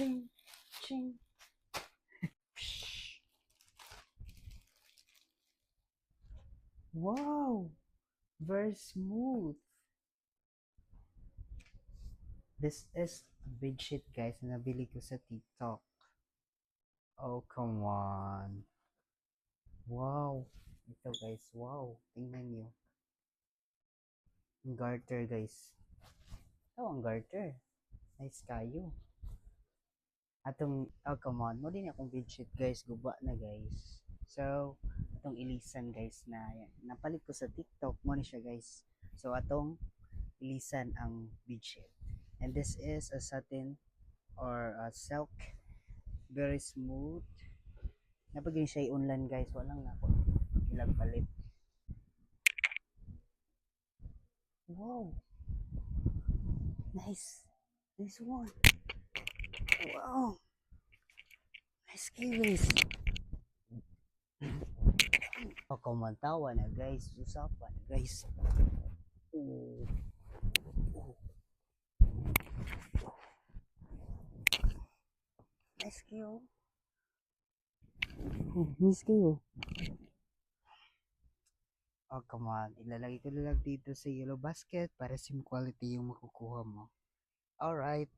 Ching, ching. Psh. Wow, very smooth. This is a bedsheet guys na nabili ko sa TikTok. Oh, come on. Wow. Ito guys, wow. Tingnan nyo. Ang garter guys. Ito ang garter. Nice kayo. Atong, oh come on. Mo din akong bedsheet guys. Guba na guys. So, atong ilisan guys na yan. Napalit ko sa TikTok. Mo ni siya guys. So, atong ilisan ang bedsheet. And this is a satin or a silk. Very smooth. Napagin siya i-online guys. Walang na ako. Ilang palit. Wow. Nice. Nice one. Wow. Nice guys. Pagkumantawa na guys. Usapan na guys. Oh. Oh. Nice kayo. Oh, nice kayo. Oh, come on. Ilalagay ko na lang dito sa yellow basket para sim quality yung makukuha mo. Alright.